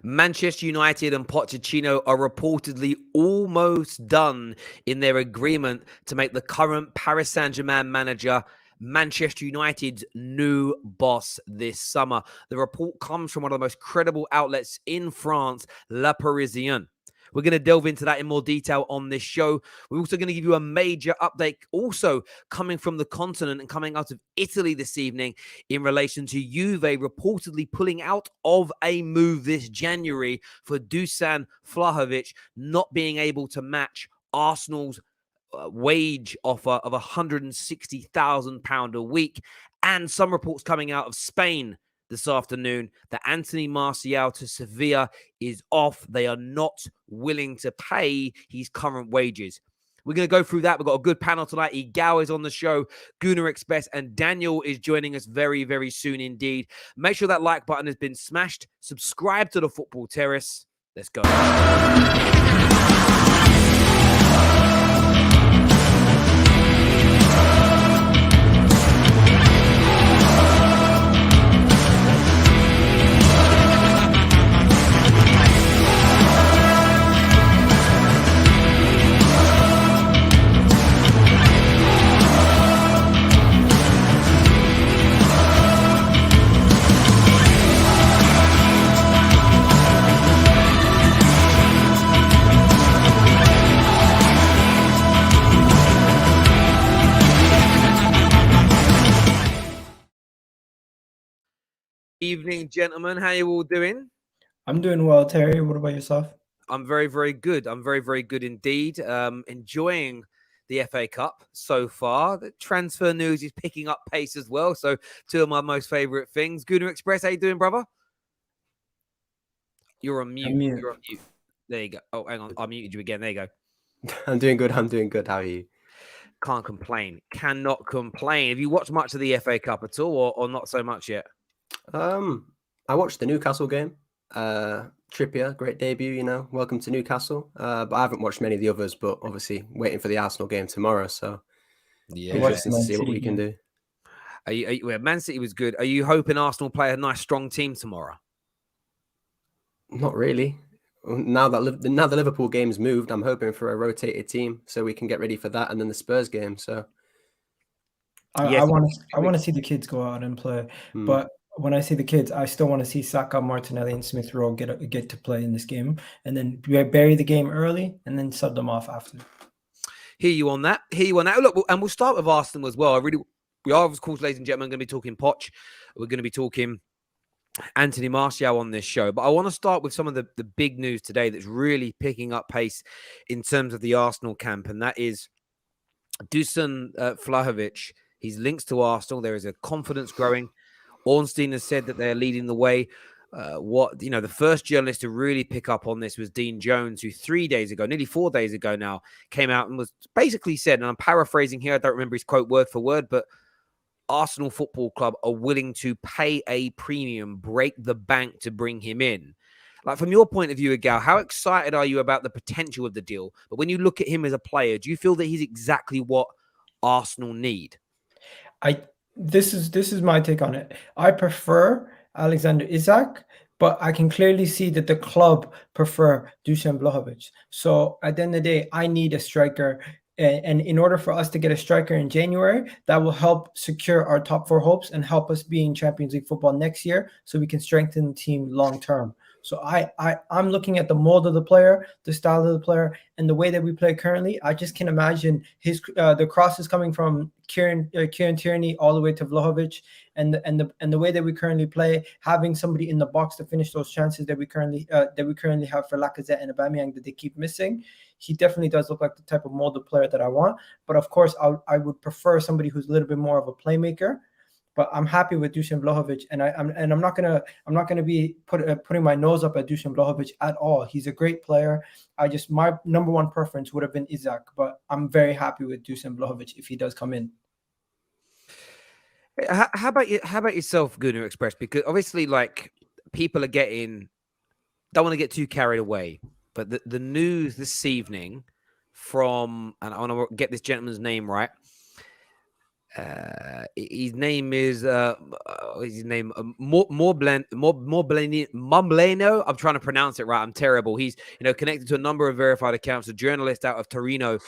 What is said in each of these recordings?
Manchester United and Pochettino are reportedly almost done in their agreement to make the current Paris Saint-Germain manager Manchester United's new boss this summer. The report comes from one of the most credible outlets in France, Le Parisien. We're going to delve into that in more detail on this show. We're also going to give you a major update also coming from the continent and coming out of Italy this evening in relation to Juve reportedly pulling out of a move this January for Dusan Vlahovic not being able to match Arsenal's wage offer of £160,000 a week. And some reports coming out of Spain this afternoon that Anthony Martial to Sevilla is off. They are not willing to pay his current wages. We're going to go through that. We've got a good panel tonight. Igao is on the show, Gunnar Express, and Daniel is joining us very, very soon indeed. Make sure that like button has been smashed. Subscribe to the Football Terrace. Let's go. Evening, gentlemen. How are you all doing? I'm doing well, Terry. What about yourself? I'm very, very good. I'm very, very good indeed. Enjoying the FA Cup so far. The transfer news is picking up pace as well. So two of my most favorite things. Gunnar Express, how you doing, brother? You're on mute. You're on mute. There you go. Oh, hang on. I muted you again. There you go. I'm doing good. How are you? Can't complain. Cannot complain. Have you watched much of the FA Cup at all or not so much yet? I watched the Newcastle game. Trippier, great debut, welcome to Newcastle. But I haven't watched many of the others, but obviously waiting for the Arsenal game tomorrow. So yeah, interesting to see what we can do. Man City was good. Are you hoping Arsenal play a nice strong team tomorrow? Not really. Now the Liverpool game's moved, I'm hoping for a rotated team so we can get ready for that and then the Spurs game. So I want to see the kids go out and play, but when I see the kids, I still want to see Saka, Martinelli, and Smith Rowe get to play in this game, and then bury the game early, and then sub them off after. Hear you on that. Look, and we'll start with Arsenal as well. We are, of course, ladies and gentlemen, going to be talking Poch. We're going to be talking Anthony Martial on this show, but I want to start with some of the big news today that's really picking up pace in terms of the Arsenal camp, and that is Dusan Vlahovic. His links to Arsenal. There is a confidence growing. Ornstein has said that they're leading the way. The first journalist to really pick up on this was Dean Jones, who 3 days ago, nearly 4 days ago now, came out and was basically said, and I'm paraphrasing here, I don't remember his quote word for word, but Arsenal Football Club are willing to pay a premium, break the bank to bring him in. Like, from your point of view, Agal, how excited are you about the potential of the deal? But when you look at him as a player, do you feel that he's exactly what Arsenal need? This is my take on it. I prefer Alexander Isak, but I can clearly see that the club prefer Dusan Vlahovic. So at the end of the day, I need a striker. And in order for us to get a striker in January, that will help secure our top four hopes and help us be in Champions League football next year so we can strengthen the team long term. So I'm looking at the mold of the player, the style of the player, and the way that we play currently. I just can imagine the crosses coming from Kieran Tierney all the way to Vlahovic, and the way that we currently play, having somebody in the box to finish those chances that we currently have for Lacazette and Aubameyang that they keep missing. He definitely does look like the type of molded player that I want. But of course, I would prefer somebody who's a little bit more of a playmaker. But I'm happy with Dusan Vlahovic, and I'm not gonna be putting my nose up at Dusan Vlahovic at all. He's a great player. My number one preference would have been Isak, but I'm very happy with Dusan Vlahovic if he does come in. How about yourself, Gunnar Express? Because obviously, like, people are don't want to get too carried away. But the news this evening from, and I want to get this gentleman's name right, His name is his name Mombleno. I'm trying to pronounce it right. I'm terrible. He's connected to a number of verified accounts. A journalist out of Torino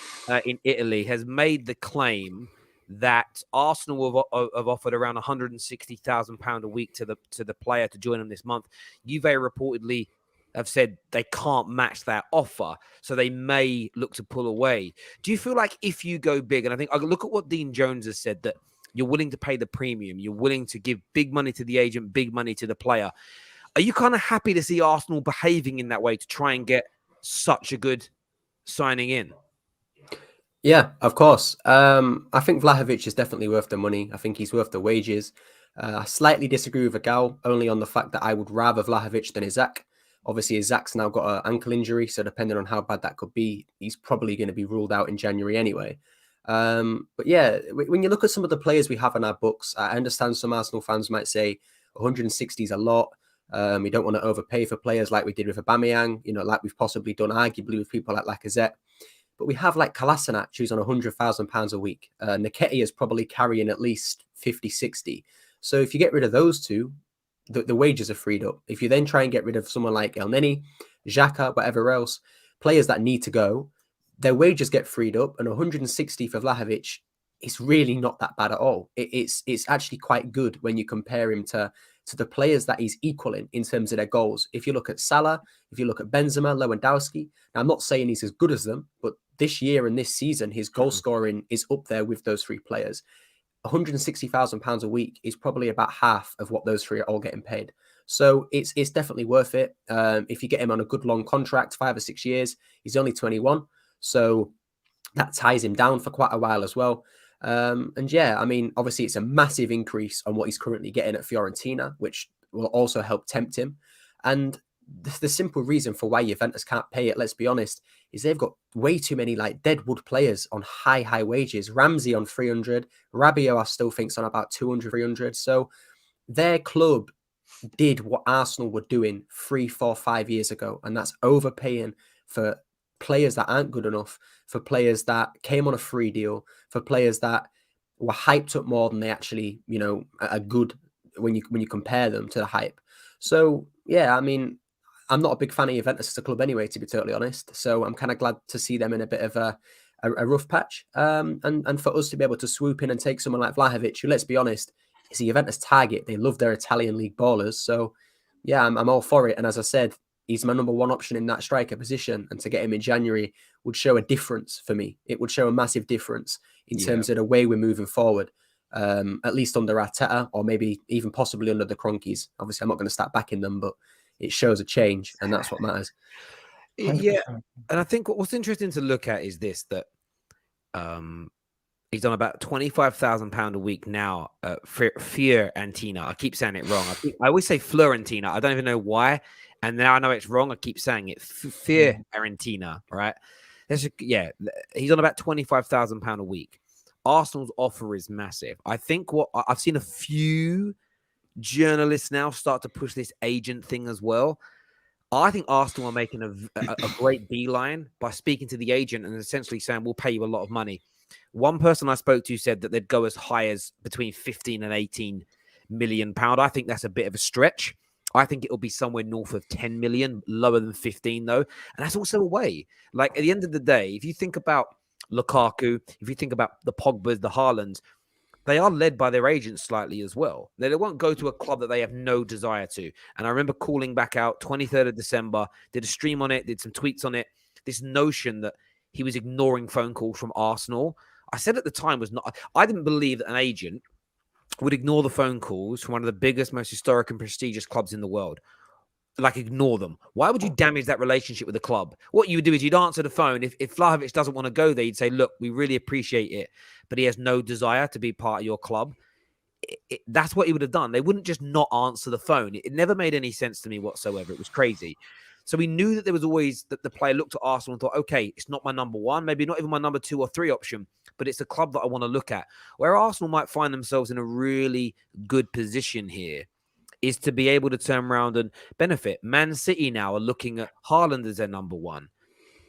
in Italy has made the claim that Arsenal have offered around £160,000 a week to the player to join them this month. Juve reportedly have said they can't match that offer, so they may look to pull away. Do you feel like if you go big, and I think I look at what Dean Jones has said, that you're willing to pay the premium, you're willing to give big money to the agent, big money to the player. Are you kind of happy to see Arsenal behaving in that way to try and get such a good signing in? Yeah, of course. I think Vlahovic is definitely worth the money. I think he's worth the wages. I slightly disagree with Agal, only on the fact that I would rather Vlahovic than Isaac. Obviously, Isaac's now got an ankle injury, so depending on how bad that could be, he's probably going to be ruled out in January anyway. But yeah, when you look at some of the players we have in our books, I understand some Arsenal fans might say 160 is a lot. We don't want to overpay for players like we did with Aubameyang, like we've possibly done arguably with people like Lacazette. But we have like Kolasinac, who's on £100,000 a week. Nketiah is probably carrying at least 50, 60. So if you get rid of those two, the wages are freed up. If you then try and get rid of someone like El Neni, Xhaka, whatever else, players that need to go, their wages get freed up, and 160 for Vlahovic is really not that bad at all. It's actually quite good when you compare him to the players that he's equaling in terms of their goals. If you look at Salah, if you look at Benzema, Lewandowski, now I'm not saying he's as good as them, but this year and this season, his goal scoring is up there with those three players. £160,000 a week is probably about half of what those three are all getting paid. So it's definitely worth it. If you get him on a good long contract, 5 or 6 years, he's only 21. So that ties him down for quite a while as well. And yeah, I mean, obviously it's a massive increase on what he's currently getting at Fiorentina, which will also help tempt him. And the simple reason for why Juventus can't pay it, let's be honest, is they've got way too many like deadwood players on high wages. Ramsey on 300, Rabiot I still think's on about 200, 300. So their club did what Arsenal were doing 3, 4, 5 years ago, and that's overpaying for players that aren't good enough, for players that came on a free deal, for players that were hyped up more than they actually, are good when you compare them to the hype. So yeah, I mean, I'm not a big fan of Juventus as a club anyway, to be totally honest. So I'm kind of glad to see them in a bit of a rough patch. And for us to be able to swoop in and take someone like Vlahovic, who, let's be honest, is a Juventus target. They love their Italian league ballers. So yeah, I'm all for it. And as I said, he's my number one option in that striker position. And to get him in January would show a difference for me. It would show a massive difference in terms of the way we're moving forward. At least under Arteta, or maybe even possibly under the Cronkies. Obviously, I'm not going to start backing them, but it shows a change, and that's what matters. 100%. Yeah, and I think what's interesting to look at is this, that he's on about £25,000 a week now for Fiorentina. I keep saying it wrong. I always say Florentina. I don't even know why, and now I know it's wrong. I keep saying it. Fiorentina, right? He's on about £25,000 a week. Arsenal's offer is massive. I think what I've seen a few journalists now start to push this agent thing as well. I think Arsenal are making a great beeline by speaking to the agent and essentially saying, we'll pay you a lot of money. One person I spoke to said that they'd go as high as between 15 and 18 million pound. I think that's a bit of a stretch. I think it'll be somewhere north of 10 million, lower than 15 though. And that's also a way. Like at the end of the day, if you think about Lukaku, if you think about the Pogbas, the Haalands, they are led by their agents slightly as well. They won't go to a club that they have no desire to. And I remember calling back out 23rd of December, did a stream on it, did some tweets on it. This notion that he was ignoring phone calls from Arsenal. I said at the time I didn't believe that an agent would ignore the phone calls from one of the biggest, most historic and prestigious clubs in the world. Like, ignore them. Why would you damage that relationship with the club? What you would do is you'd answer the phone. If Vlahovic doesn't want to go there, you'd say, look, we really appreciate it, but he has no desire to be part of your club. That's what he would have done. They wouldn't just not answer the phone. It never made any sense to me whatsoever. It was crazy. So we knew that there was always that the player looked at Arsenal and thought, okay, it's not my number one, maybe not even my number 2 or 3 option, but it's a club that I want to look at. Where Arsenal might find themselves in a really good position here is to be able to turn around and benefit. Man City now are looking at Haaland as their number 1.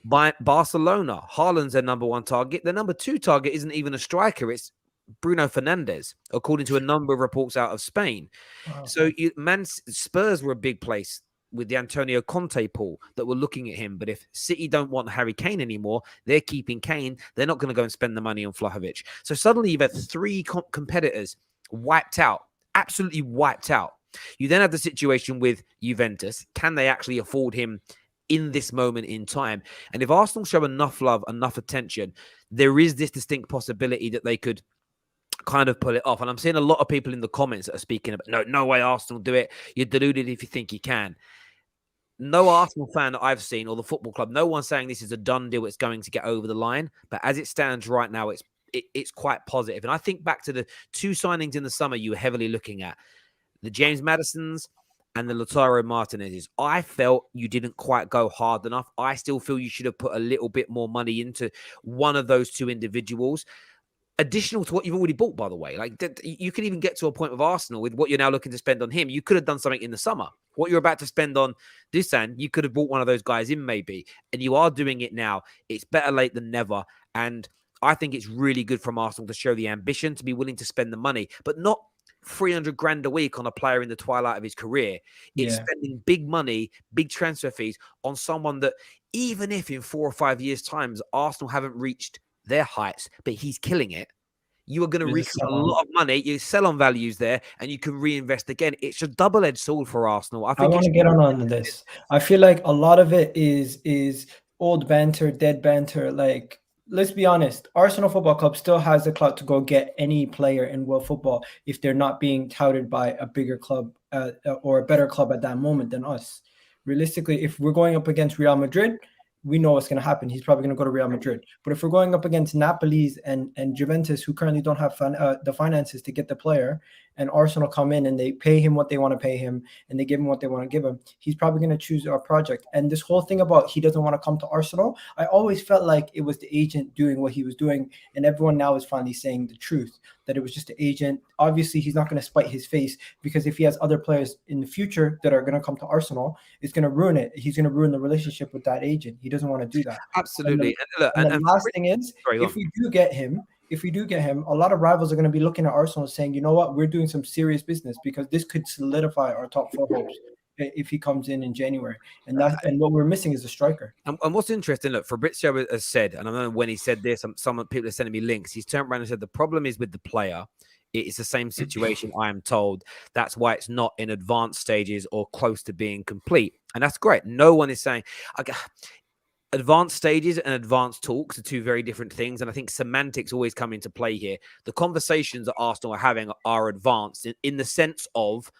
By Barcelona, Haaland's their number 1 target. Their number 2 target isn't even a striker. It's Bruno Fernandes, according to a number of reports out of Spain. Wow. So Spurs were a big place with the Antonio Conte pool that were looking at him. But if City don't want Harry Kane anymore, they're keeping Kane. They're not going to go and spend the money on Vlahovic. So suddenly you've had three competitors wiped out, absolutely wiped out. You then have the situation with Juventus. Can they actually afford him in this moment in time? And if Arsenal show enough love, enough attention, there is this distinct possibility that they could kind of pull it off. And I'm seeing a lot of people in the comments that are speaking about, no way Arsenal do it. You're deluded if you think you can. No Arsenal fan that I've seen or the football club, no one's saying this is a done deal. It's going to get over the line. But as it stands right now, it's quite positive. And I think back to the two signings in the summer you were heavily looking at, the James Maddisons and the Lautaro Martinez's. I felt you didn't quite go hard enough. I still feel you should have put a little bit more money into one of those two individuals, additional to what you've already bought, by the way. Like, you can even get to a point with Arsenal with what you're now looking to spend on him. You could have done something in the summer. What you're about to spend on Dusan, you could have bought one of those guys in maybe, and you are doing it now. It's better late than never, and I think it's really good from Arsenal to show the ambition, to be willing to spend the money, but not 300 grand a week on a player in the twilight of his career. It's spending big money, big transfer fees on someone that, even if in 4 or 5 years' time, Arsenal haven't reached their heights, but he's killing it, you are going to recoup a lot of money. You sell on values there, and you can reinvest again. It's a double-edged sword for Arsenal. I want to get on this. I feel like a lot of it is old banter, dead banter. Like, let's be honest, Arsenal Football Club still has the clout to go get any player in world football if they're not being touted by a bigger club or a better club at that moment than us. Realistically, if we're going up against Real Madrid, we know what's going to happen. He's probably going to go to Real Madrid. But if we're going up against Napoli's and Juventus, who currently don't have the finances to get the player, and Arsenal come in and they pay him what they want to pay him and they give him what they want to give him, he's probably going to choose our project. And this whole thing about he doesn't want to come to Arsenal, I always felt like it was the agent doing what he was doing. And everyone now is finally saying the truth, that it was just the agent. Obviously, he's not going to spite his face, because if he has other players in the future that are going to come to Arsenal, it's going to ruin it. He's going to ruin the relationship with that agent. He doesn't want to do that. Absolutely. And the last thing is, if we do get him, a lot of rivals are going to be looking at Arsenal saying, you know what, we're doing some serious business, because this could solidify our top 4 hopes if he comes in January. And what we're missing is a striker. And what's interesting, look, Fabrizio has said, and I don't know when he said this, some people are sending me links, he's turned around and said the problem is with the player. It's the same situation, I am told. That's why it's not in advanced stages or close to being complete. And that's great. No one is saying... Advanced stages and advanced talks are two very different things. And I think semantics always come into play here. The conversations that Arsenal are having are advanced in the sense of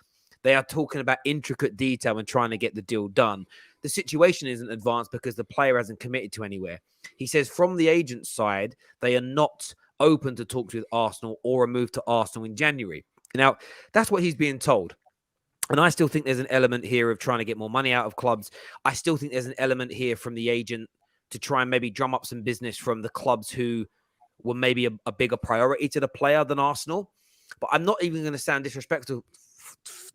they are talking about intricate detail and trying to get the deal done. The situation isn't advanced because the player hasn't committed to anywhere. He says from the agent side, they are not open to talks with Arsenal or a move to Arsenal in January. Now, that's what he's being told. And I still think there's an element here of trying to get more money out of clubs. I still think there's an element here from the agent to try and maybe drum up some business from the clubs who were maybe a bigger priority to the player than Arsenal. But I'm not even going to sound disrespectful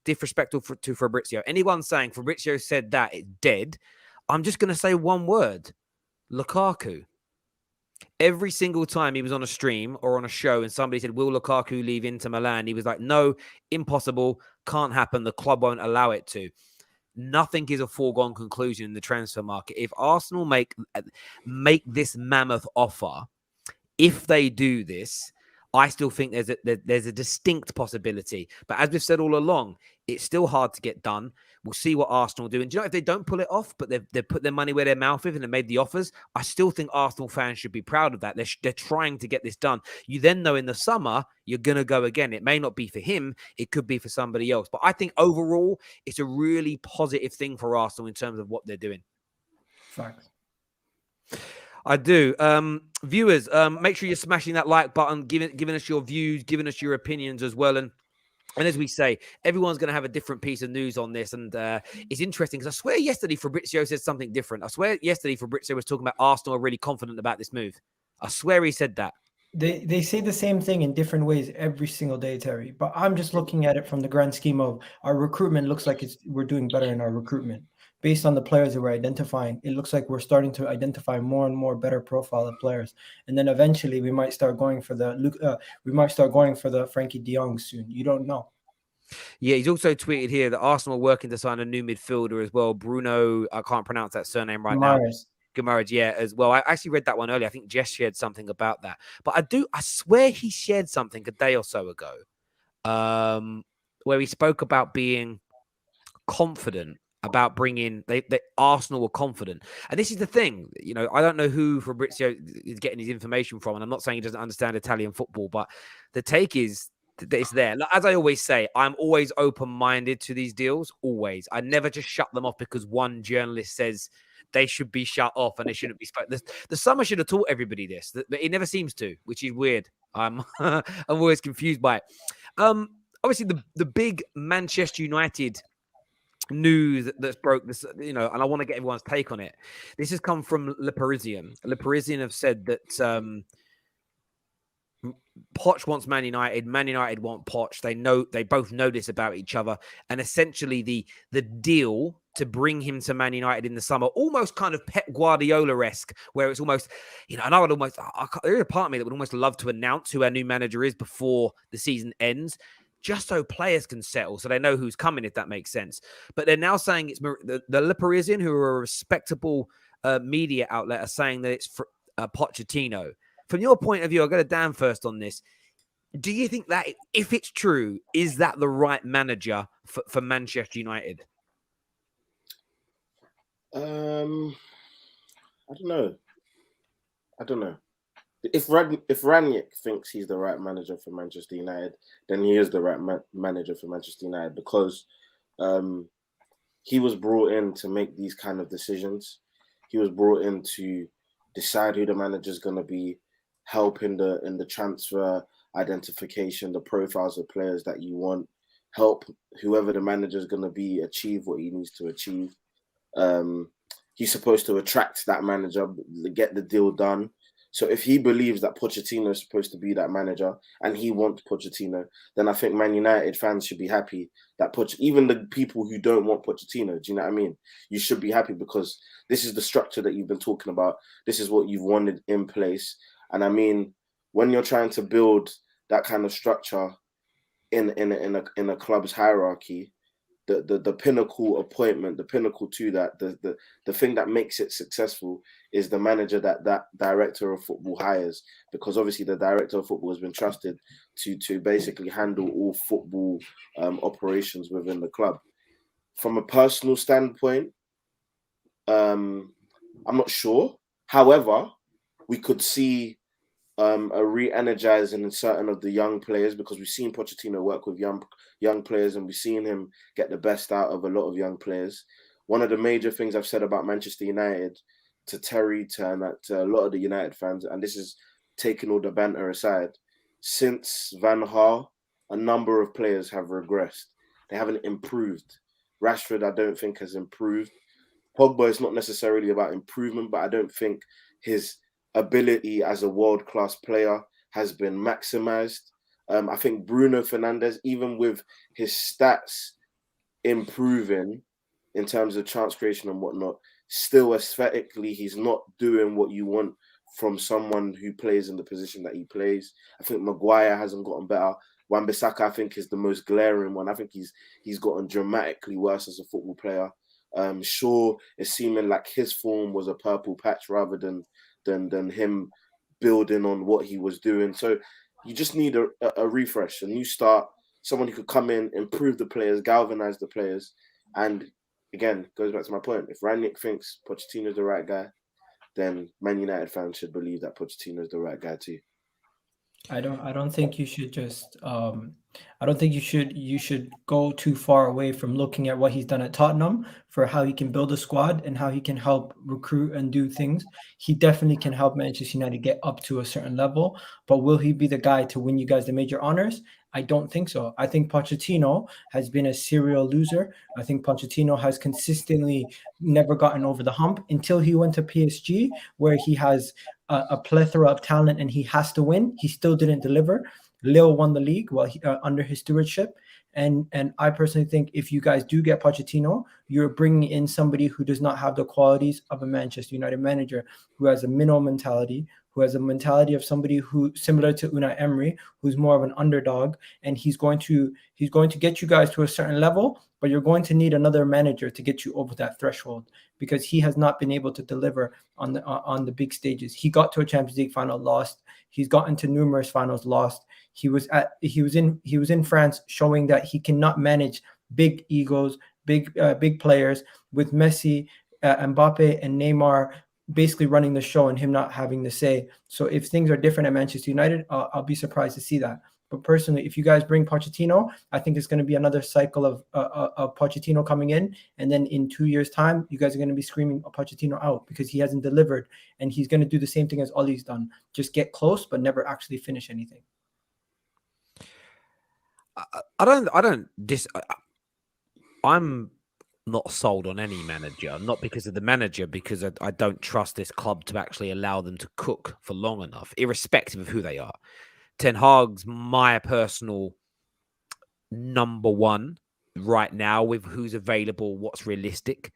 to Fabrizio. Anyone saying Fabrizio said that, it's dead. I'm just going to say one word: Lukaku. Every single time he was on a stream or on a show and somebody said, will Lukaku leave Inter Milan? He was like, no, impossible, can't happen. The club won't allow it to. Nothing is a foregone conclusion in the transfer market. If Arsenal make this mammoth offer, if they do this, I still think there's a distinct possibility. But as we've said all along, it's still hard to get done. We'll see what Arsenal do. And do you know, if they don't pull it off, but they've put their money where their mouth is and they made the offers, I still think Arsenal fans should be proud of that. They're trying to get this done. You then know in the summer, you're going to go again. It may not be for him. It could be for somebody else. But I think overall, it's a really positive thing for Arsenal in terms of what they're doing. Facts. I do. Viewers, make sure you're smashing that like button, giving us your views, giving us your opinions as well. And as we say, everyone's going to have a different piece of news on this. And it's interesting because I swear yesterday Fabrizio said something different. I swear yesterday Fabrizio was talking about Arsenal are really confident about this move. I swear he said that. They say the same thing in different ways every single day, Terry. But I'm just looking at it from the grand scheme of our recruitment. Looks like we're doing better in our recruitment. based on the players that we're identifying, it looks like we're starting to identify more and more better profile of players. And then eventually we might start going for the Frankie de Jong soon. You don't know. Yeah, he's also tweeted here that Arsenal are working to sign a new midfielder as well. Bruno, I can't pronounce that surname right now. Guimaraes, yeah, as well. I actually read that one earlier. I think Jess shared something about that. But I swear he shared something a day or so ago, where he spoke about being confident about bringing they Arsenal were confident. And this is the thing, you know, I don't know who Fabrizio is getting his information from, and I'm not saying he doesn't understand Italian football, but the take is that it's there. As I always say, I'm always open-minded to these deals, always. I never just shut them off because one journalist says they should be shut off and they shouldn't be spoken. The summer should have taught everybody this, but it never seems to, which is weird. I'm always confused by it. Obviously, the big Manchester United news that's broke this, you know, and I want to get everyone's take on it. This has come from Le Parisien. Le Parisien have said that Poch wants Man United want Poch. They both know this about each other, and essentially the deal to bring him to Man United in the summer, almost kind of Pep Guardiola-esque, where it's almost, you know, and I would almost, there's a part of me that would almost love to announce who our new manager is before the season ends, just so players can settle, so they know who's coming, if that makes sense. But they're now saying it's the Le Parisien, who are a respectable media outlet, are saying that it's for Pochettino. From your point of view, I'll go to Dan first on this. Do you think that, if it's true, is that the right manager for Manchester United? I don't know. If Ranić thinks he's the right manager for Manchester United, then he is the right manager for Manchester United, because he was brought in to make these kind of decisions. He was brought in to decide who the manager is going to be, help in the transfer identification, the profiles of players that you want, help whoever the manager is going to be achieve what he needs to achieve. He's supposed to attract that manager, get the deal done. So if he believes that Pochettino is supposed to be that manager and he wants Pochettino, then I think Man United fans should be happy that even the people who don't want Pochettino, do you know what I mean? You should be happy, because this is the structure that you've been talking about. This is what you've wanted in place. And I mean, when you're trying to build that kind of structure in a club's hierarchy, the pinnacle appointment, the pinnacle to that, the thing that makes it successful is the manager that director of football hires, because obviously the director of football has been trusted to basically handle all football operations within the club. From a personal standpoint, I'm not sure. However, we could see a re-energizing in certain of the young players, because we've seen Pochettino work with young players, and we've seen him get the best out of a lot of young players. One of the major things I've said about Manchester United to Terry, to a lot of the United fans, and this is taking all the banter aside, since Van Gaal, a number of players have regressed. They haven't improved. Rashford, I don't think, has improved. Pogba is not necessarily about improvement, but I don't think his ability as a world-class player has been maximized. I think Bruno Fernandes, even with his stats improving in terms of chance creation and whatnot, still aesthetically, he's not doing what you want from someone who plays in the position that he plays. I think Maguire hasn't gotten better. Wan-Bissaka, I think, is the most glaring one. I think he's gotten dramatically worse as a football player. Shaw is seeming like his form was a purple patch rather than him building on what he was doing. So you just need a refresh, a new start, someone who could come in, improve the players, galvanize the players. And again, goes back to my point. If Ranić thinks Pochettino's the right guy, then Man United fans should believe that Pochettino's the right guy too. I don't think you should just I don't think you should go too far away from looking at what he's done at Tottenham for how he can build a squad and how he can help recruit and do things. He definitely can help Manchester United get up to a certain level, but will he be the guy to win you guys the major honors? I don't think so. I think Pochettino has been a serial loser. I think Pochettino has consistently never gotten over the hump until he went to PSG, where he has a plethora of talent and he has to win. He still didn't deliver. Lille won the league while under his stewardship. And I personally think if you guys do get Pochettino, you're bringing in somebody who does not have the qualities of a Manchester United manager, who has a minnow mentality, who has a mentality of somebody who similar to Unai Emery, who's more of an underdog, and he's going to get you guys to a certain level, but you're going to need another manager to get you over that threshold, because he has not been able to deliver on the big stages. He got to a Champions League final, lost. He's gotten to numerous finals, lost. He was in France, showing that he cannot manage big egos, big players, with Messi, Mbappe, and Neymar basically running the show and him not having the say. So if things are different at Manchester United, I'll be surprised to see that. But personally, if you guys bring Pochettino, I think it's going to be another cycle of Pochettino coming in, and then in 2 years' time, you guys are going to be screaming Pochettino out because he hasn't delivered, and he's going to do the same thing as Ollie's done, just get close but never actually finish anything. I'm not sold on any manager, not because of the manager, because I don't trust this club to actually allow them to cook for long enough, irrespective of who they are. Ten Hag's my personal number one right now with who's available, what's realistic.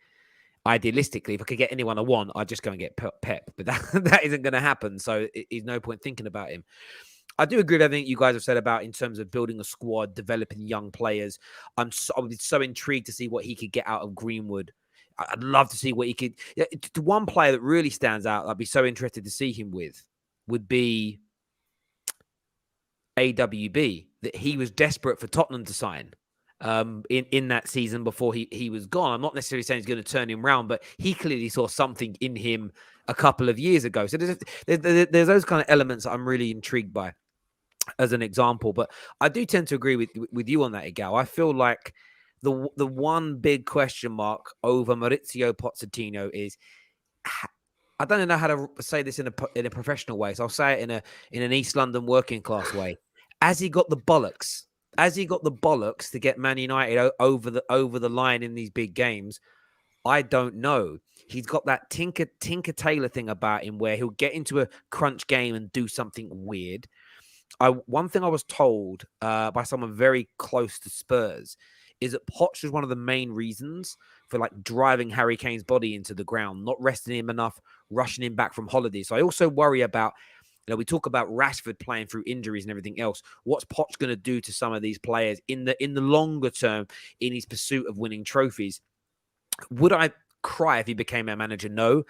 Idealistically, if I could get anyone I want, I'd just go and get Pep, but that isn't going to happen. So there's no point thinking about him. I do agree with everything you guys have said about in terms of building a squad, developing young players. I was so intrigued to see what he could get out of Greenwood. I'd love to see what he could. The one player that really stands out, I'd be so interested to see him with, would be AWB. That he was desperate for Tottenham to sign in that season before he was gone. I'm not necessarily saying he's going to turn him around, but he clearly saw something in him a couple of years ago. So there's those kind of elements that I'm really intrigued by, as an example. But I do tend to agree with you on that, Igal. I feel like the one big question mark over Mauricio Pochettino is, I don't know how to say this in a professional way, so I'll say it in an East London working class way. Has he got the bollocks? Has he got the bollocks to get Man United over the line in these big games? I don't know. He's got that Tinker Taylor thing about him where he'll get into a crunch game and do something weird. One thing I was told by someone very close to Spurs is that Poch was one of the main reasons for like driving Harry Kane's body into the ground, not resting him enough, rushing him back from holiday. So I also worry about, we talk about Rashford playing through injuries and everything else. What's Poch going to do to some of these players in the longer term in his pursuit of winning trophies? Would I cry if he became our manager? No.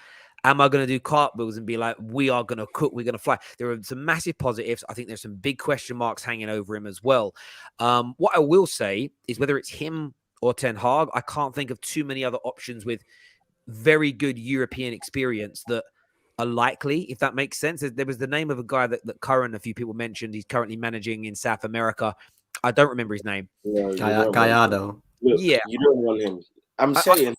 Am I going to do cartwheels and be like, we are going to cook, we're going to fly? There are some massive positives. I think there's some big question marks hanging over him as well. What I will say is whether it's him or Ten Hag, I can't think of too many other options with very good European experience that are likely, if that makes sense. There was the name of a guy that Kieran, a few people mentioned. He's currently managing in South America. I don't remember his name. Gallardo. Yeah. You don't want him. I'm saying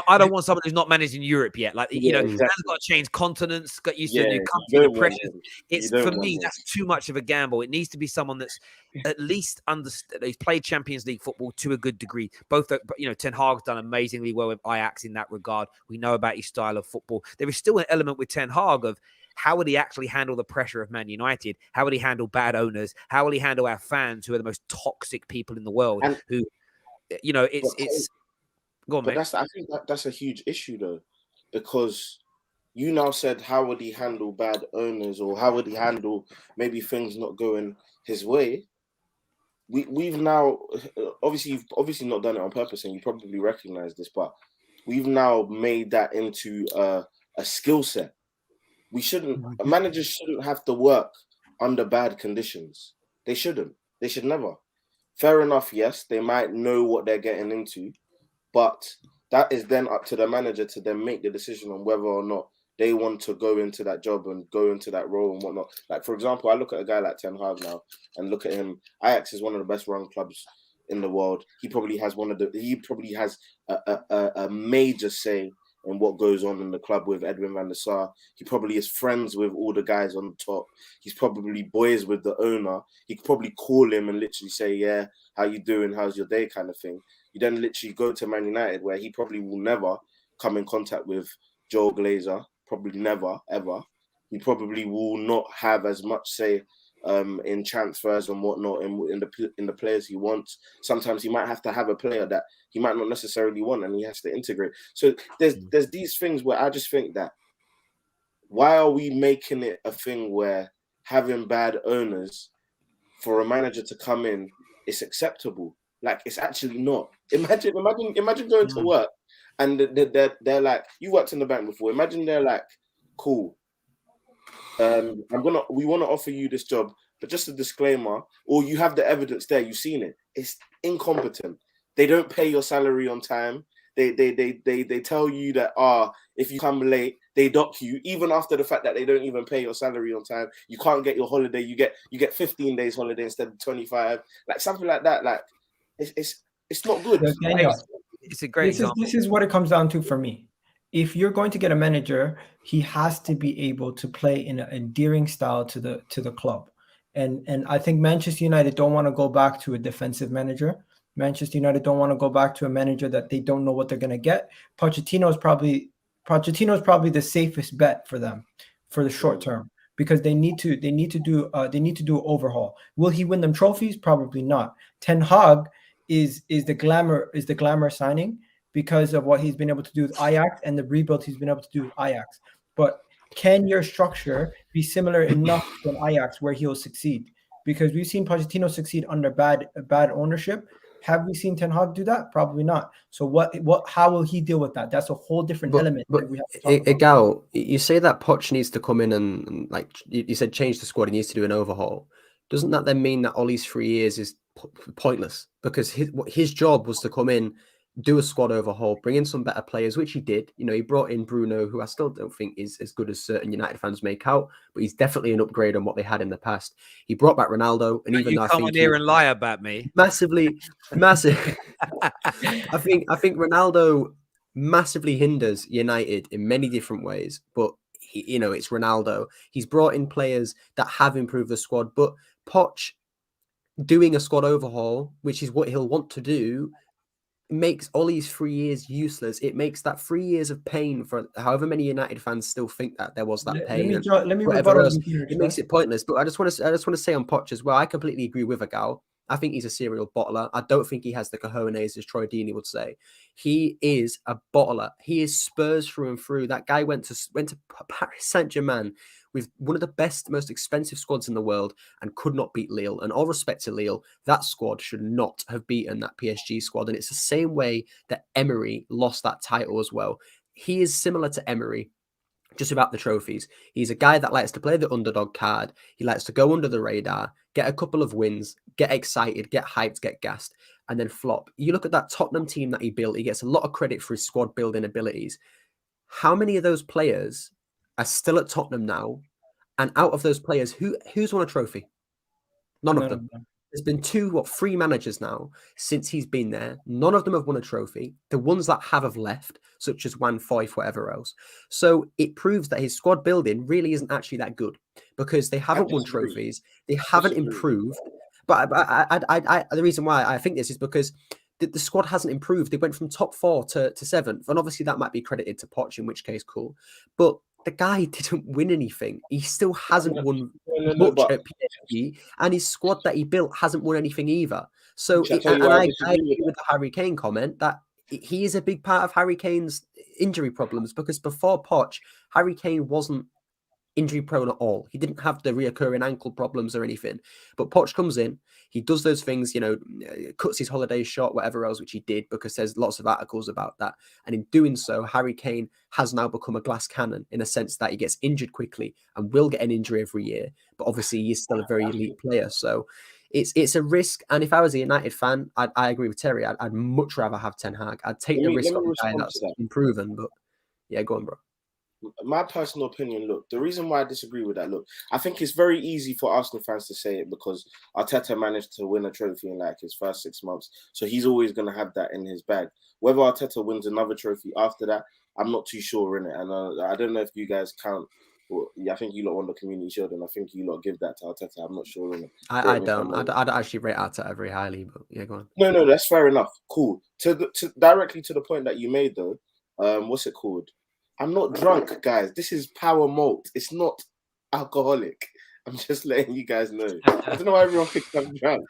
I don't want someone who's not managed in Europe yet. Like, exactly. Man's got to change continents, got used to a new country, the pressures. It's for me, that's too much of a gamble. It needs to be someone that's at least understood. He's played Champions League football to a good degree. Both, Ten Hag's done amazingly well with Ajax in that regard. We know about his style of football. There is still an element with Ten Hag of how would he actually handle the pressure of Man United? How would he handle bad owners? How will he handle our fans who are the most toxic people in the world? And, who, it's. On, but I think that's a huge issue though, because you now said how would he handle bad owners, or how would he handle maybe things not going his way. We've now you've obviously not done it on purpose, and you probably recognize this, but we've now made that into a skill set. Managers shouldn't have to work under bad conditions. They shouldn't. They should never. Fair enough, yes, they might know what they're getting into. But that is then up to the manager to then make the decision on whether or not they want to go into that job and go into that role and whatnot. Like, for example, I look at a guy like Ten Hag now and look at him. Ajax is one of the best run clubs in the world. He probably has a major say in what goes on in the club with Edwin van der Sar. He probably is friends with all the guys on the top. He's probably boys with the owner. He could probably call him and literally say, yeah, how you doing? How's your day? Kind of thing. You then literally go to Man United, where he probably will never come in contact with Joe Glazer. Probably never, ever. He probably will not have as much say in transfers and whatnot, in the players he wants. Sometimes he might have to have a player that he might not necessarily want, and he has to integrate. So there's these things where I just think that, why are we making it a thing where having bad owners for a manager to come in is acceptable? Like, it's actually not. Imagine going to work and they're like, you worked in the bank before. Imagine they're like, cool, we want to offer you this job, but just a disclaimer, or you have the evidence there, you've seen it. It's incompetent. They don't pay your salary on time. They tell you that if you come late, they dock you, even after the fact that they don't even pay your salary on time. You can't get your holiday. You get 15 days holiday instead of 25, like something like that. Like, it's not good. Daniel, it's a great example. This is what it comes down to for me. If you're going to get a manager, he has to be able to play in an endearing style to the club. And I think Manchester United don't want to go back to a defensive manager. Manchester United don't want to go back to a manager that they don't know what they're going to get. Pochettino is probably the safest bet for them for the short term, because they need to do an overhaul. Will he win them trophies? Probably not. Ten Hag is the glamour signing because of what he's been able to do with Ajax and the rebuild he's been able to do with Ajax. But can your structure be similar enough to Ajax where he'll succeed? Because we've seen Pochettino succeed under bad ownership. Have we seen Ten Hag do that? Probably not. So how will he deal with that? That's a whole different element. But that we have to talk about. Gal, you say that Poch needs to come in and like you said, change the squad. He needs to do an overhaul. Doesn't that then mean that Ollie's 3 years is pointless? Because his job was to come in, do a squad overhaul, bring in some better players, which he did. You know, he brought in Bruno, who I still don't think is as good as certain United fans make out, but he's definitely an upgrade on what they had in the past. He brought back Ronaldo, and even though I think come here and lie about me, massive. I think Ronaldo massively hinders United in many different ways, but it's Ronaldo. He's brought in players that have improved the squad, but Poch doing a squad overhaul, which is what he'll want to do, makes Ollie's 3 years useless. It makes that 3 years of pain for however many United fans still think that there was that pain. Let me rebuttal. It makes it pointless. But I just want to say on Poch as well, I completely agree with Agal. I think he's a serial bottler. I don't think he has the cojones, as Troy Deeney would say. He is a bottler. He is Spurs through and through. That guy went to Paris Saint-Germain with one of the best, most expensive squads in the world and could not beat Lille. And all respect to Lille, that squad should not have beaten that PSG squad. And it's the same way that Emery lost that title as well. He is similar to Emery, just about the trophies. He's a guy that likes to play the underdog card. He likes to go under the radar, get a couple of wins, get excited, get hyped, get gassed, and then flop. You look at that Tottenham team that he built, he gets a lot of credit for his squad building abilities. How many of those players are still at Tottenham now? And out of those players, who's won a trophy? None of them. There's been 3 managers now since he's been there. None of them have won a trophy. The ones that have left, such as Juan Foyth, whatever else. So it proves that his squad building really isn't actually that good because they haven't won trophies. They haven't improved. But the reason why I think this is because the squad hasn't improved. They went from top 4 to 7th. And obviously that might be credited to Poch, in which case, cool. But the guy didn't win anything. He still hasn't won much at PSG, and his squad that he built hasn't won anything either. So, I agree with the Harry Kane comment that he is a big part of Harry Kane's injury problems, because before Poch, Harry Kane wasn't injury prone at all. He didn't have the reoccurring ankle problems or anything. But Poch comes in, he does those things, cuts his holidays short, whatever else, which he did because there's lots of articles about that. And in doing so, Harry Kane has now become a glass cannon in a sense that he gets injured quickly and will get an injury every year. But obviously, he's still a very elite player. So it's a risk. And if I was a United fan, I agree with Terry. I'd much rather have Ten Hag. I'd take the risk on a guy that's improving. But yeah, go on, bro. My personal opinion, look, the reason why I disagree with that, look, I think it's very easy for Arsenal fans to say it because Arteta managed to win a trophy in like his first 6 months. So he's always going to have that in his bag. Whether Arteta wins another trophy after that, I'm not too sure in it. And I don't know if you guys count. Well, I think you lot won the Community Shield, and I think you lot give that to Arteta. I'm not sure in it. I don't. I'd actually rate Arteta very highly, but yeah, go on. No, that's fair enough. Cool. Directly to the point that you made, though, what's it called? I'm not drunk, guys. This is power malt. It's not alcoholic. I'm just letting you guys know. I don't know why everyone thinks I'm drunk.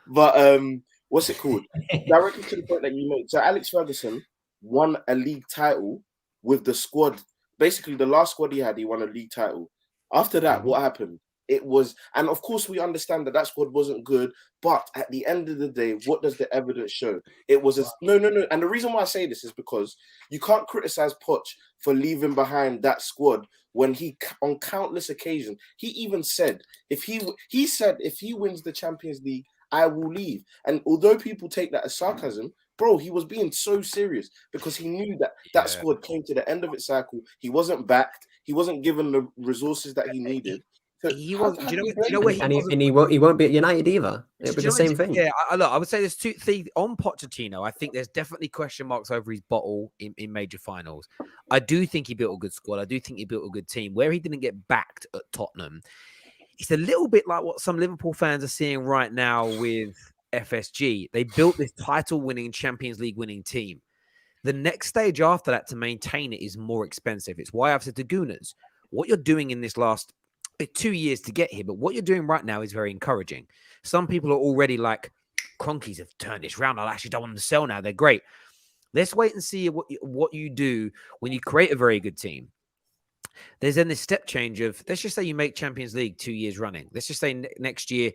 But what's it called? Directly to the point that you made. So Alex Ferguson won a league title with the squad. Basically, the last squad he had, he won a league title. After that, what happened? It was, and of course, we understand that that squad wasn't good. But at the end of the day, what does the evidence show? It was no. And the reason why I say this is because you can't criticize Poch for leaving behind that squad when he, on countless occasions, he even said if he wins the Champions League, I will leave. And although people take that as sarcasm, bro, he was being so serious because he knew that squad came to the end of its cycle. He wasn't backed. He wasn't given the resources that he needed. So he was. Do you know where he won't be at United either. It'll be the same thing. Yeah, look, I would say there's two things on Pochettino. I think there's definitely question marks over his bottle in major finals. I do think he built a good squad. I do think he built a good team. Where he didn't get backed at Tottenham, it's a little bit like what some Liverpool fans are seeing right now with FSG. They built this title-winning, Champions League-winning team. The next stage after that to maintain it is more expensive. It's why I've said to Gunnars, what you're doing in this last 2 years to get here, but what you're doing right now is very encouraging. Some people are already like, Cronkies have turned this round. I actually don't want them to sell now. They're great. Let's wait and see what you do when you create a very good team. There's then this step change of, let's just say you make Champions League 2 years running. Let's just say next year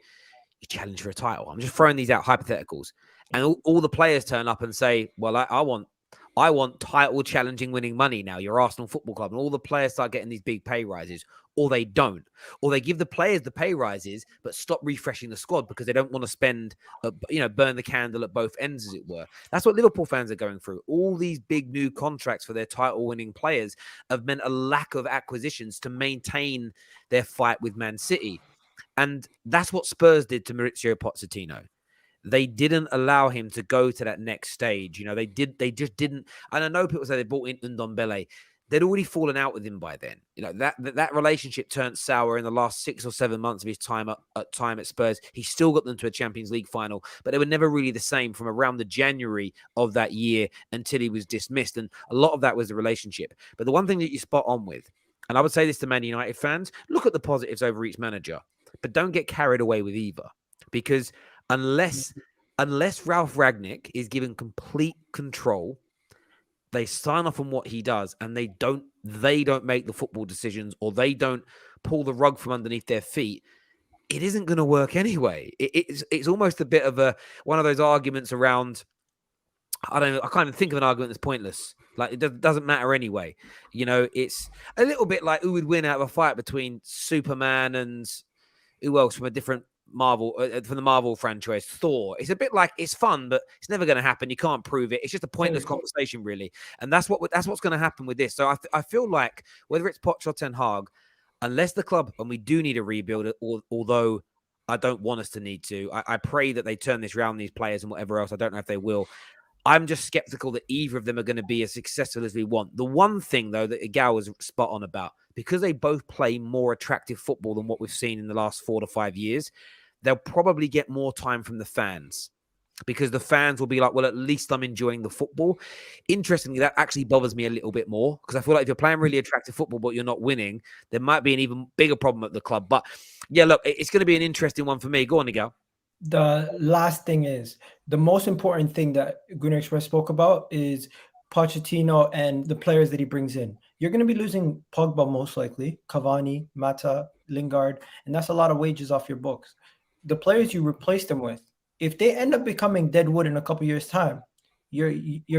you challenge for a title. I'm just throwing these out hypotheticals. And all the players turn up and say, well, I want title challenging winning money now. You're Arsenal Football Club. And all the players start getting these big pay rises. Or they don't. Or they give the players the pay rises, but stop refreshing the squad because they don't want to spend, burn the candle at both ends, as it were. That's what Liverpool fans are going through. All these big new contracts for their title-winning players have meant a lack of acquisitions to maintain their fight with Man City. And that's what Spurs did to Mauricio Pochettino. They didn't allow him to go to that next stage. They just didn't. And I know people say they brought in Ndombele. They'd already fallen out with him by then. That relationship turned sour in the last 6 or 7 months of his time at Spurs. He still got them to a Champions League final, but they were never really the same from around the January of that year until he was dismissed. And a lot of that was the relationship. But the one thing that you spot on with, and I would say this to Man United fans, look at the positives over each manager, but don't get carried away with either. Because unless Ralph Rangnick is given complete control, they sign off on what he does, and they don't make the football decisions, or they don't pull the rug from underneath their feet, it isn't going to work anyway. It's almost a bit of one of those arguments around, I don't know, I can't even think of an argument that's pointless. Like, it doesn't matter anyway. It's a little bit like who would win out of a fight between Superman and who else from a different Marvel, from the Marvel franchise, Thor. It's a bit like, it's fun, but it's never going to happen. You can't prove it. It's just a pointless conversation, really. And that's what's going to happen with this. So I feel like whether it's Poch or Ten Hag, unless the club, and we do need a rebuild, although I don't want us to need to, I pray that they turn this around, these players and whatever else. I don't know if they will. I'm just skeptical that either of them are going to be as successful as we want. The one thing, though, that Igal was spot on about, because they both play more attractive football than what we've seen in the last 4 to 5 years, they'll probably get more time from the fans, because the fans will be like, well, at least I'm enjoying the football. Interestingly, that actually bothers me a little bit more, because I feel like if you're playing really attractive football but you're not winning, there might be an even bigger problem at the club. But yeah, look, it's going to be an interesting one for me. Go on, Igal. The last thing is, the most important thing that Gunnar Express spoke about is Pochettino and the players that he brings in. You're going to be losing Pogba most likely, Cavani, Mata, Lingard, and that's a lot of wages off your books. The players you replace them with, if they end up becoming dead wood in a couple years' time, you're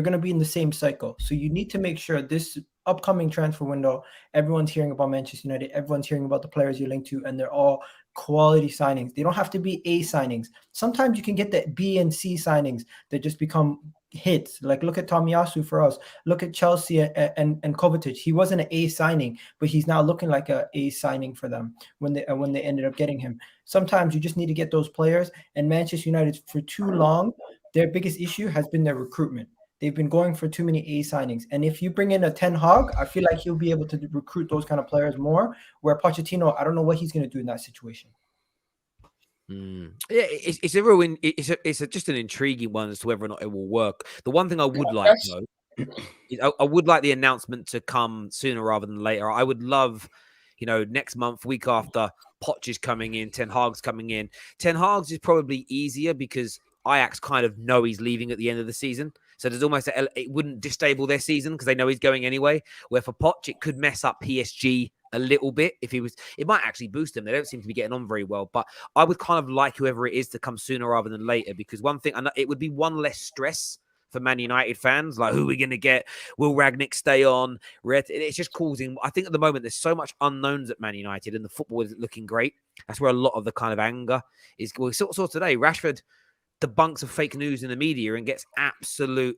going to be in the same cycle. So you need to make sure this upcoming transfer window, everyone's hearing about Manchester United, everyone's hearing about the players you're linked to, and they're all quality signings. They don't have to be A signings. Sometimes you can get the B and C signings that just become hits. Like, look at Tomiyasu for us. Look at Chelsea and Kovacic. He wasn't an A signing, but he's now looking like a A signing for them when they ended up getting him. Sometimes you just need to get those players. And Manchester United, for too long, their biggest issue has been their recruitment. They've been going for too many A signings. And if you bring in a Ten Hag, I feel like he'll be able to recruit those kind of players more, where Pochettino, I don't know what he's going to do in that situation. Yeah, it's just an intriguing one as to whether or not it will work. The one thing I would like, though, is I would like the announcement to come sooner rather than later. I would love, next month, week after, Poch is coming in, Ten Hag's coming in. Ten Hag's is probably easier because Ajax kind of know he's leaving at the end of the season. So there's almost it wouldn't destabilize their season because they know he's going anyway. Where for Poch, it could mess up PSG a little bit if he was. It might actually boost them. They don't seem to be getting on very well. But I would kind of like whoever it is to come sooner rather than later, because one thing, it would be one less stress for Man United fans, like, who are we going to get? Will Rangnick stay on? It's just causing, I think at the moment, there's so much unknowns at Man United and the football isn't looking great. That's where a lot of the kind of anger is. We saw today, Rashford debunks of fake news in the media and gets absolute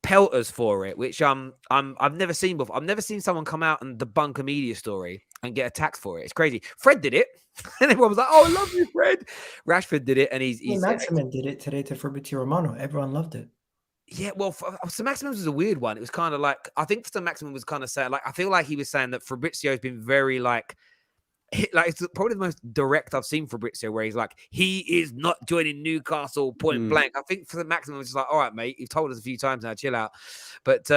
pelters for it, which I've never seen before. I've never seen someone come out and debunk a media story and get attacked for it. It's crazy. Fred did it, and everyone was like, "Oh, I love you, Fred." Rashford did it, and he's Maximin did it today to Fabrizio Romano. Everyone loved it. Yeah, well, Sir Maximin was a weird one. It was kind of like, I think Sir Maximin was kind of saying, like, I feel like he was saying that Fabrizio's been very like it's probably the most direct I've seen Fabrizio, where he's like, he is not joining Newcastle point blank. I think Sir Maximin was just like, all right, mate, you've told us a few times now, chill out. But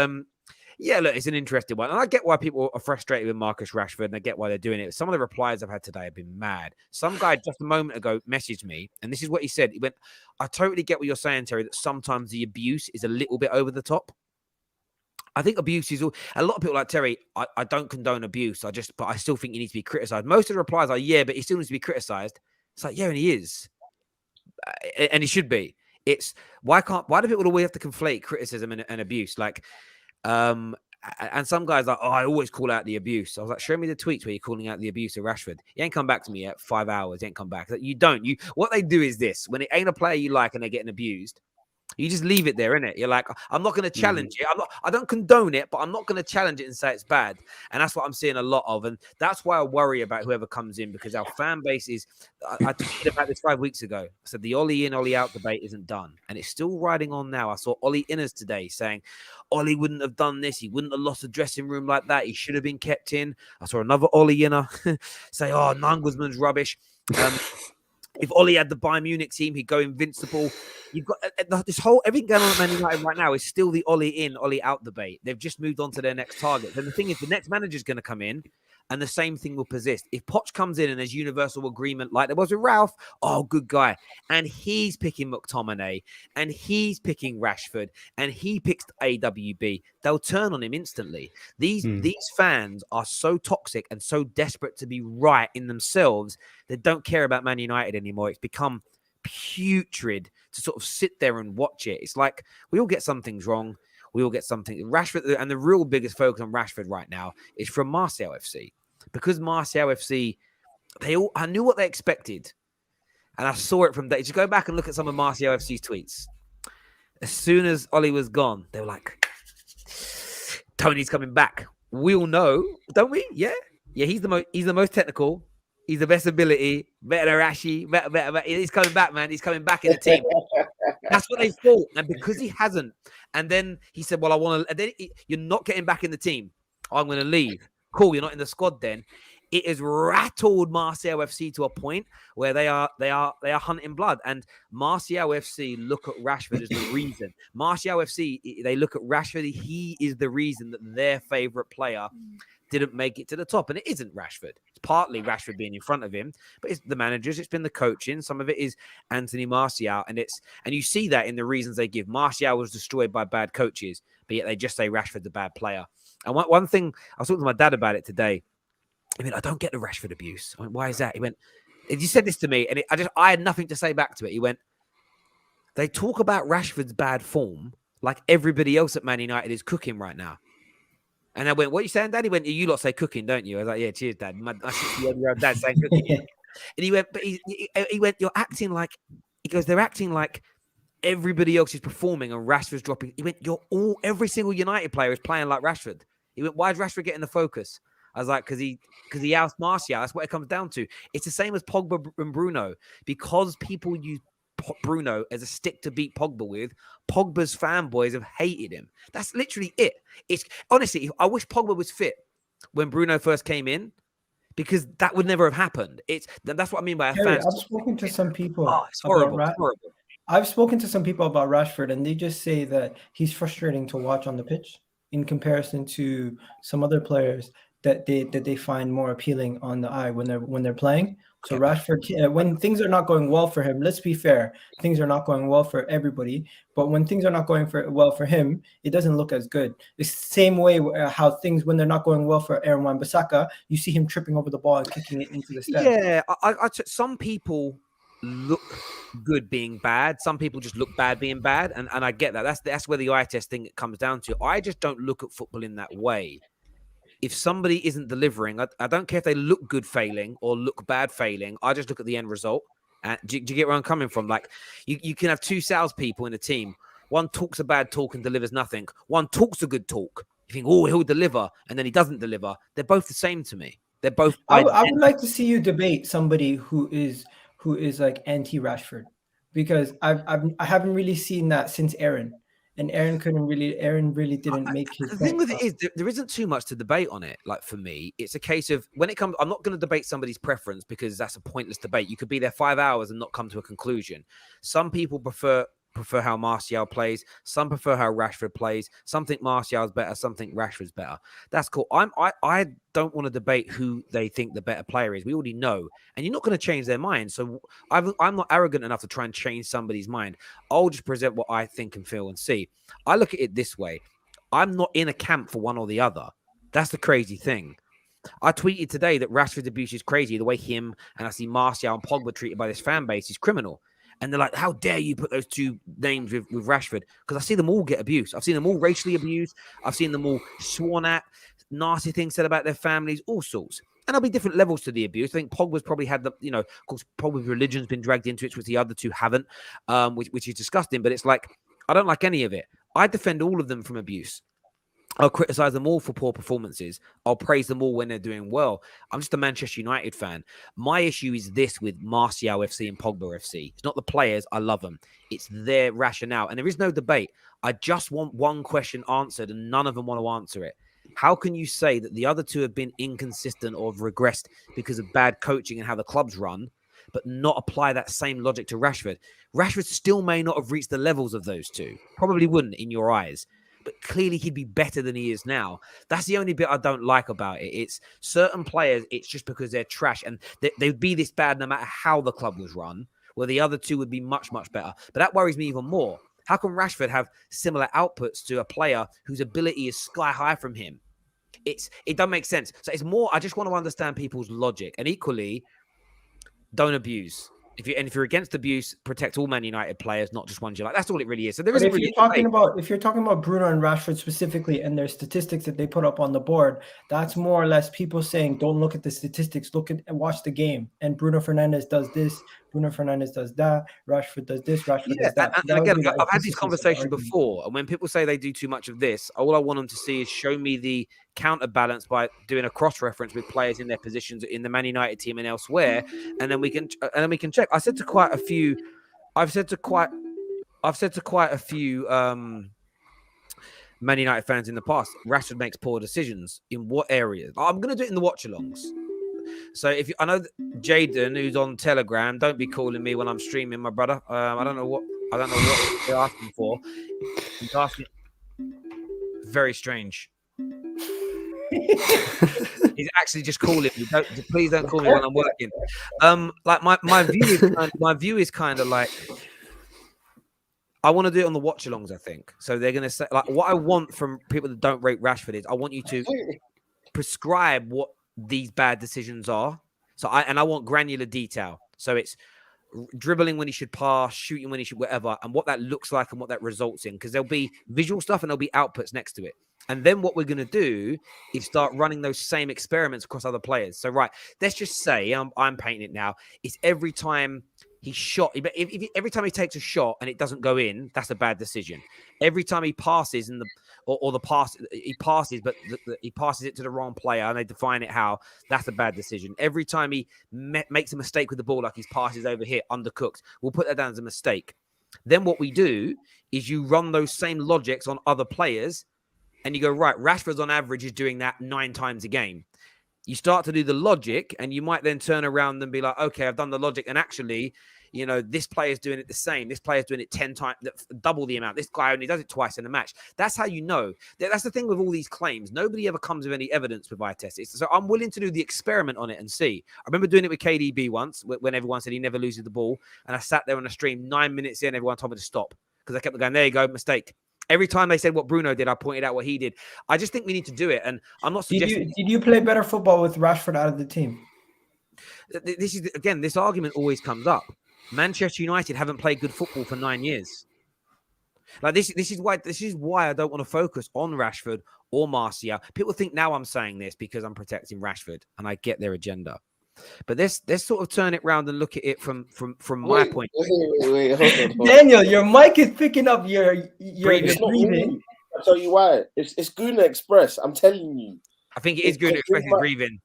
yeah, look, it's an interesting one. And I get why people are frustrated with Marcus Rashford, and I get why they're doing it. Some of the replies I've had today have been mad. Some guy just a moment ago messaged me, and this is what he said. He went, I totally get what you're saying, Terry, that sometimes the abuse is a little bit over the top. I think abuse is all. A lot of people like Terry, I don't condone abuse. But I still think he needs to be criticized. Most of the replies are, yeah, but he still needs to be criticized. It's like, yeah, and he is. And he should be. It's why do people always have to conflate criticism and abuse? Like, and some guys are like, oh, I always call out the abuse. I was like, show me the tweets where you're calling out the abuse of Rashford. He ain't come back to me yet. 5 hours. He ain't come back. You don't. What they do is this: when it ain't a player you like and they're getting abused, you just leave it there, innit? You're like, I'm not going to challenge it. I don't condone it, but I'm not going to challenge it and say it's bad. And that's what I'm seeing a lot of. And that's why I worry about whoever comes in, because our fan base is, I tweeted about this 5 weeks ago. I said the Ollie in, Ollie out debate isn't done. And it's still riding on now. I saw Ollie Inners today saying, Ollie wouldn't have done this. He wouldn't have lost the dressing room like that. He should have been kept in. I saw another Ollie Inner say, oh, Nangelsmann's rubbish. If Ollie had the Bayern Munich team, he'd go invincible. You've got this whole, everything going on at Man United right now is still the Ollie in, Ollie out debate. They've just moved on to their next target. And the thing is, the next manager's going to come in and the same thing will persist. If Poch comes in and there's universal agreement like there was with Ralph, oh, good guy. And he's picking McTominay and he's picking Rashford and he picks AWB, they'll turn on him instantly. These fans are so toxic and so desperate to be right in themselves, they don't care about Man United anymore. It's become putrid to sort of sit there and watch it. It's like we all get some things wrong. We all get something. Rashford, and the real biggest focus on Rashford right now is from Marseille FC. Because Marseille FC, I knew what they expected. And I saw it from day. Just go back and look at some of Marseille FC's tweets. As soon as Ollie was gone, they were like, Tony's coming back. We all know, don't we? Yeah. Yeah, he's the most technical. He's the best ability, better than Rashi, better. He's coming back, man. He's coming back in the team. That's what they thought. And because he hasn't, and then he said, well, I want to, and then you're not getting back in the team. I'm going to leave. Cool, you're not in the squad then. It has rattled Marseille FC to a point where they are hunting blood. And Marseille FC look at Rashford as the reason. Marseille FC, they look at Rashford. He is the reason that their favourite player didn't make it to the top. And it isn't Rashford. It's partly Rashford being in front of him, but it's the managers. It's been the coaching. Some of it is Anthony Martial. And you see that in the reasons they give. Martial was destroyed by bad coaches, but yet they just say Rashford's a bad player. And one thing, I was talking to my dad about it today. He went, I don't get the Rashford abuse. I went, why is that? He went, you said this to me, and I had nothing to say back to it. He went, they talk about Rashford's bad form like everybody else at Man United is cooking right now. And I went, what are you saying, Dad? He went, you lot say cooking, don't you? I was like, yeah, cheers, Dad. My 60-year-old dad saying cooking. And he went, but he went, you're acting like, he goes, they're acting like everybody else is performing and Rashford's dropping. He went, every single United player is playing like Rashford. He went, why is Rashford getting the focus? I was like, because he outs Martial. That's what it comes down to. It's the same as Pogba and Bruno. Because people use Bruno as a stick to beat Pogba with, Pogba's fanboys have hated him. That's literally it. It's honestly, I wish Pogba was fit when Bruno first came in, because that would never have happened. That's what I mean by a fan. I've spoken to some people. Oh, it's horrible. It's horrible. I've spoken to some people about Rashford, and they just say that he's frustrating to watch on the pitch in comparison to some other players. that they find more appealing on the eye when they're playing. So Rashford, when things are not going well for him, let's be fair, things are not going well for everybody. But when things are not going well for him, it doesn't look as good. It's the same way how things, when they're not going well for Aaron Wan-Bissaka, you see him tripping over the ball and kicking it into the steps. Yeah, some people look good being bad. Some people just look bad being bad, and I get that. That's where the eye test thing comes down to. I just don't look at football in that way. If somebody isn't delivering, I don't care if they look good failing or look bad failing. I just look at the end result. And do you get where I'm coming from? Like, you can have two salespeople in a team. One talks a bad talk and delivers nothing. One talks a good talk. You think, oh, he'll deliver, and then he doesn't deliver. They're both the same to me. They're both. I would like to see you debate somebody who is like anti-Rashford, because I haven't really seen that since Aaron. And Aaron really didn't make his The thing with it is, there isn't too much to debate on it. Like, for me, it's a case of when it comes, I'm not going to debate somebody's preference because that's a pointless debate. You could be there 5 hours and not come to a conclusion. Some people prefer how Martial plays. Some prefer how Rashford plays. Some think Martial's better. Some think Rashford's better. That's cool. I don't want to debate who they think the better player is. We already know, and you're not going to change their mind. So I'm not arrogant enough to try and change somebody's mind. I'll just present what I think and feel and see. I look at it this way. I'm not in a camp for one or the other. That's the crazy thing. I tweeted today that Rashford's abuse is crazy. The way him and I see Martial and Pogba treated by this fan base is criminal. And they're like, how dare you put those two names with Rashford? Because I see them all get abused. I've seen them all racially abused. I've seen them all sworn at, nasty things said about their families, all sorts. And there'll be different levels to the abuse. I think Pogba's probably had of course, Pogba's religion's been dragged into it, which the other two haven't, which is disgusting. But it's like, I don't like any of it. I defend all of them from abuse. I'll criticize them all for poor performances. I'll praise them all when they're doing well. I'm just a Manchester United fan. My issue is this with Martial FC and Pogba FC. It's not the players. I love them. It's their rationale. And there is no debate. I just want one question answered, and none of them want to answer it. How can you say that the other two have been inconsistent or have regressed because of bad coaching and how the club's run, but not apply that same logic to Rashford? Rashford still may not have reached the levels of those two. Probably wouldn't in your eyes. But clearly he'd be better than he is now. That's the only bit I don't like about it. It's certain players, it's just because they're trash. And they'd be this bad no matter how the club was run, where the other two would be much, much better. But that worries me even more. How can Rashford have similar outputs to a player whose ability is sky high from him? It doesn't make sense. So it's more, I just want to understand people's logic. And equally, don't abuse. If you're against abuse, protect all Man United players, not just ones you like. That's all it really is. So there isn't really. If you're talking about Bruno and Rashford specifically, and their statistics that they put up on the board, that's more or less people saying, "Don't look at the statistics. Look at and watch the game." And Bruno Fernandes does this. Bruno Fernandes does that. Rashford does this. Rashford does that. And again, I've had these conversations before, and when people say they do too much of this, all I want them to see is show me the counterbalance by doing a cross-reference with players in their positions in the Man United team and elsewhere, and then we can check. I've said to quite a few Man United fans in the past, Rashford makes poor decisions. In what areas? I'm going to do it in the watch-alongs. So I know Jaden, who's on Telegram, don't be calling me when I'm streaming, my brother. I don't know what you're asking for. He's asking. Very strange. He's actually just calling me. Please don't call me when I'm working. Like my view is kind of like, I want to do it on the watch-alongs, I think. So they're going to say, like, what I want from people that don't rate Rashford is I want you to prescribe what these bad decisions are. So I want granular detail. So it's dribbling when he should pass, shooting when he should whatever, and what that looks like and what that results in. Because there'll be visual stuff and there'll be outputs next to it. And then what we're going to do is start running those same experiments across other players. So, right, let's just say, I'm painting it now, it's every time he's shot, every time he takes a shot and it doesn't go in, that's a bad decision. Every time he passes he passes, but he passes it to the wrong player and they define it how, that's a bad decision. Every time he makes a mistake with the ball, like his passes over here, undercooked, we'll put that down as a mistake. Then what we do is you run those same logics on other players and you go, right, Rashford's on average is doing that 9 times a game. You start to do the logic, and you might then turn around and be like, okay, I've done the logic, and actually, you know, this player's doing it the same. This player's doing it 10 times, double the amount. This guy only does it twice in a match. That's how you know. That's the thing with all these claims. Nobody ever comes with any evidence with eye tests. So I'm willing to do the experiment on it and see. I remember doing it with KDB once when everyone said he never loses the ball. And I sat there on a stream 9 minutes in, everyone told me to stop because I kept going, there you go, mistake. Every time they said what Bruno did, I pointed out what he did. I just think we need to do it. And I'm not suggesting... Did you play better football with Rashford out of the team? This is, again, this argument always comes up. Manchester United haven't played good football for 9 years. Like this is why I don't want to focus on Rashford or Martial. People think now I'm saying this because I'm protecting Rashford, and I get their agenda. But let's sort of turn it round and look at it from my point. Wait, hold on. Daniel, your mic is picking up your breathing. I'll tell you why. It's Gunnar Express. I'm telling you. I think it is Gunnar Express breathing.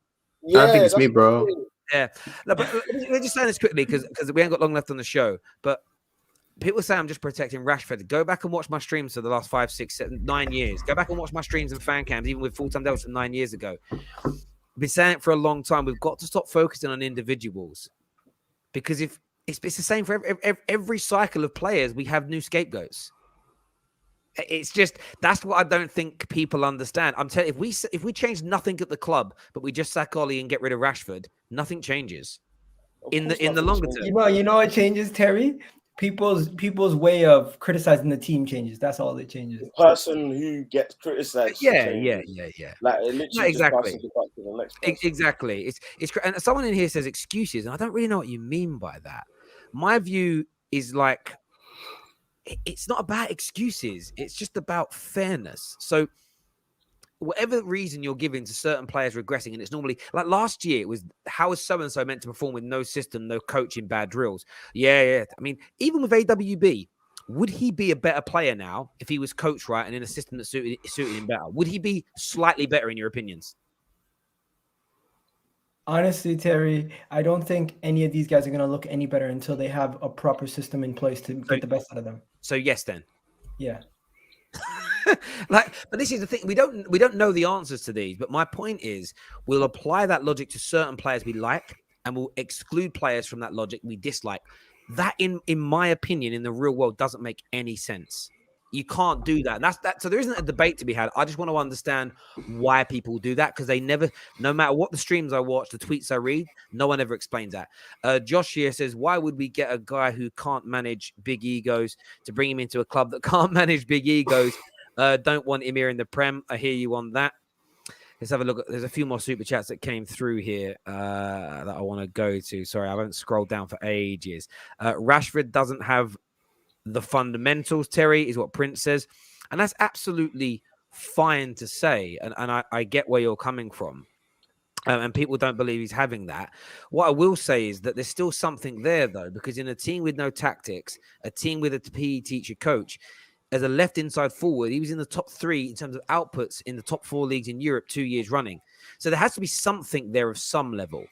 Yeah, I don't think it's me, bro. Yeah. No, but let's just say this quickly because we ain't got long left on the show. But people say I'm just protecting Rashford. Go back and watch my streams for the last 5, 6, 7, 9 years. Go back and watch my streams and fan cams, even with full-time devils from 9 years ago. I've been saying it for a long time. We've got to stop focusing on individuals because if it's the same for every cycle of players, we have new scapegoats. It's just that's what I don't think people understand. I'm telling you, if we change nothing at the club, but we just sack Ollie and get rid of Rashford, nothing changes in the longer term. You know what changes, Terry? People's way of criticizing the team changes. That's all that changes. The person who gets criticized. Yeah. Like it literally exactly. just passes it back to the next person. Exactly. It's and someone in here says excuses, and I don't really know what you mean by that. My view is like it's not about excuses. It's just about fairness. So whatever reason you're giving to certain players regressing, and it's normally like last year, it was how is so-and-so meant to perform with no system, no coaching, bad drills? Yeah. I mean, even with AWB, would he be a better player now if he was coached right and in a system that suited him better? Would he be slightly better in your opinions? Honestly, Terry, I don't think any of these guys are going to look any better until they have a proper system in place to get the best out of them. So yes, then. Yeah. But this is the thing. We don't know the answers to these. But my point is, we'll apply that logic to certain players we like, and we'll exclude players from that logic we dislike. That, in my opinion, in the real world, doesn't make any sense. You can't do that. And that's that. So there isn't a debate to be had. I just want to understand why people do that because they never, no matter what the streams I watch, the tweets I read, no one ever explains that. Josh here says, why would we get a guy who can't manage big egos to bring him into a club that can't manage big egos? Don't want him here in the Prem. I hear you on that. Let's have a look. There's a few more super chats that came through here that I want to go to. Sorry, I haven't scrolled down for ages. Rashford doesn't have the fundamentals, Terry, is what Prince says. And that's absolutely fine to say. And I get where you're coming from. And people don't believe he's having that. What I will say is that there's still something there, though, because in a team with no tactics, a team with a PE teacher coach, as a left inside forward, he was in the top 3 in terms of outputs in the top 4 leagues in Europe 2 years running. So there has to be something there of some level.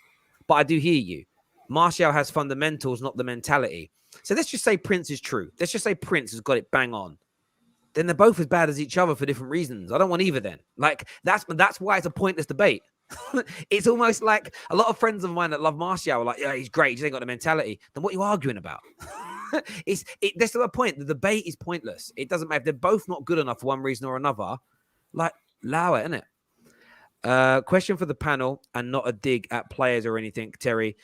But I do hear you. Martial has fundamentals, not the mentality. So let's just say Prince is true. Let's just say Prince has got it bang on. Then they're both as bad as each other for different reasons. I don't want either then. Like, that's why it's a pointless debate. It's almost like a lot of friends of mine that love Martial are like, yeah, he's great. He just ain't got the mentality. Then what are you arguing about? That's the point. The debate is pointless. It doesn't matter. If they're both not good enough for one reason or another, like, allow it, innit? Question for the panel, and not a dig at players or anything, Terry.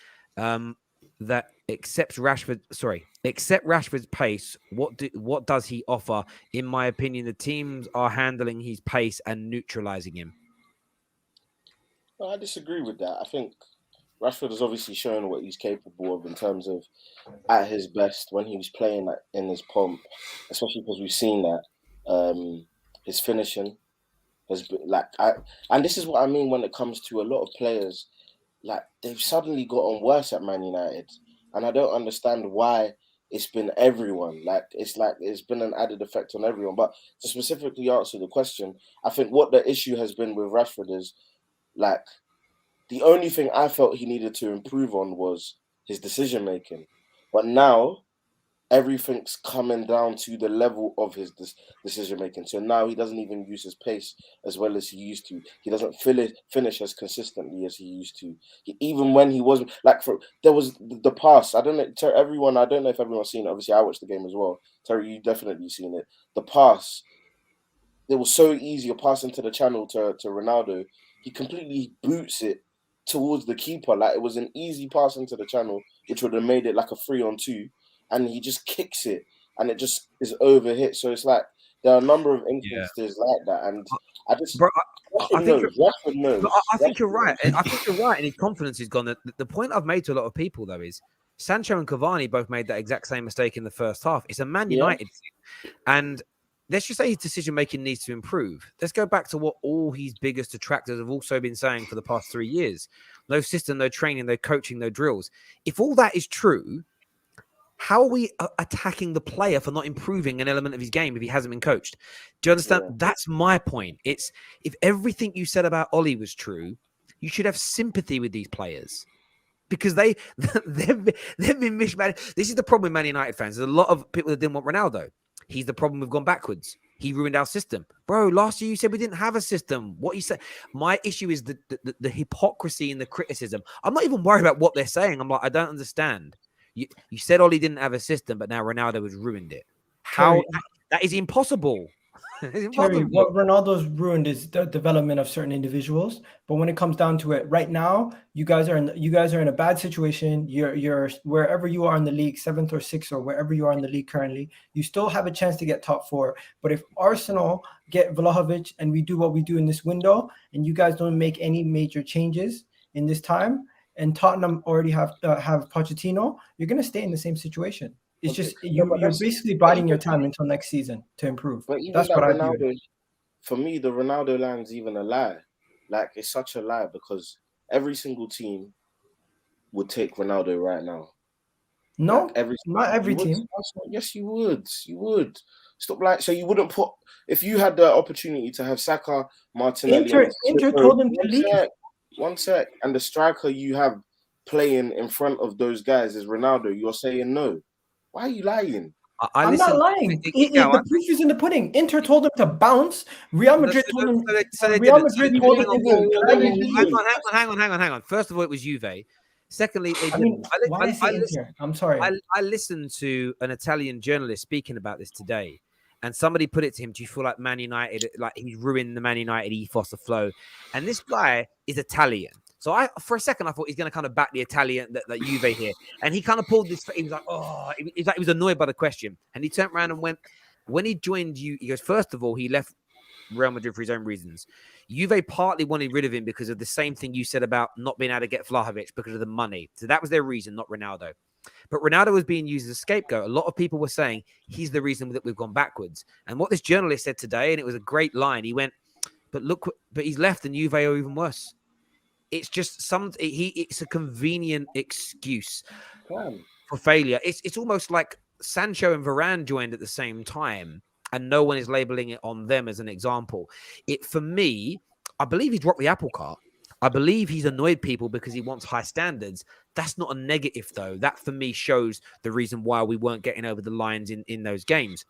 That except Rashford's pace, what does he offer? In my opinion, the teams are handling his pace and neutralizing him. No, I disagree with that. I think Rashford has obviously shown what he's capable of in terms of at his best when he was playing in his pomp, especially because we've seen that his finishing has been and this is what I mean when it comes to a lot of players. Like, they've suddenly gotten worse at Man United, and I don't understand why. It's been everyone. It's been an added effect on everyone. But to specifically answer the question, I think what the issue has been with Rashford is, like, the only thing I felt he needed to improve on was his decision making. But now, everything's coming down to the level of his decision making. So now he doesn't even use his pace as well as he used to. He doesn't finish as consistently as he used to. Even when he wasn't like, there was the pass. I don't know if everyone's seen it. Obviously, I watched the game as well. Terry, you definitely seen it. The pass. It was so easy. You're passing to the channel to Ronaldo. He completely boots it towards the keeper. Like, it was an easy pass into the channel, which would have made it like a 3-on-2. And he just kicks it, and it just is overhit. So it's like there are a number of instances like that, and I just Rashford knows. I think you're right. I think you're right, and his confidence is gone. The point I've made to a lot of people though is Sancho and Cavani both made that exact same mistake in the first half. It's a Man United thing, and let's just say his decision making needs to improve. Let's go back to what all his biggest detractors have also been saying for the past 3 years: no system, no training, no coaching, no drills. If all that is true, how are we attacking the player for not improving an element of his game if he hasn't been coached? Do you understand? Yeah. That's my point. It's if everything you said about Ollie was true, you should have sympathy with these players because they've been mismanaged. This is the problem with Man United fans. There's a lot of people that didn't want Ronaldo. He's the problem. We've gone backwards. He ruined our system. Bro, last year you said we didn't have a system. What you said? My issue is the hypocrisy and the criticism. I'm not even worried about what they're saying. I'm like, I don't understand. You said Ollie didn't have a system, but now Ronaldo has ruined it. How? That is impossible. Terry, what Ronaldo's ruined is the development of certain individuals. But when it comes down to it, right now, you guys are in a bad situation. You're wherever you are in the league, 7th or 6th, or wherever you are in the league currently, you still have a chance to get top 4. But if Arsenal get Vlahovic and we do what we do in this window, and you guys don't make any major changes in this time, and Tottenham already have Pochettino, you're going to stay in the same situation. It's just you're basically biding your time until next season to improve. But even that's what Ronaldo, I view it. For me, the Ronaldo line's even a lie. Like, it's such a lie because every single team would take Ronaldo right now. No, like not every team. Yes, you would. You would. Stop like so you wouldn't put if you had the opportunity to have Saka, Martinelli. Inter told them to leave. One sec. And the striker you have playing in front of those guys is Ronaldo. You're saying no. Why are you lying? I'm not lying. The proof is in the pudding. Inter told him to bounce. Real Madrid told him. Real Madrid told him. Hang on. First of all, it was Juve. Secondly, they didn't. I'm sorry. I listened to an Italian journalist speaking about this today. And somebody put it to him, do you feel like Man United, like he's ruined the Man United ethos, the flow? And this guy is Italian. So for a second, I thought he's going to kind of back the Italian, that Juve here. And he kind of pulled this, he was like, he was annoyed by the question. And he turned around and went, when he joined you, he goes, first of all, he left Real Madrid for his own reasons. Juve partly wanted rid of him because of the same thing you said about not being able to get Vlahovic because of the money. So that was their reason, not Ronaldo. But Ronaldo was being used as a scapegoat. A lot of people were saying he's the reason that we've gone backwards. And what this journalist said today, and it was a great line, he went, but he's left and Juve are even worse. It's just it's a convenient excuse for failure. It's almost like Sancho and Varane joined at the same time and no one is labeling it on them as an example. For me, I believe he dropped the apple cart. I believe he's annoyed people because he wants high standards. That's not a negative, though. That, for me, shows the reason why we weren't getting over the lines in those games.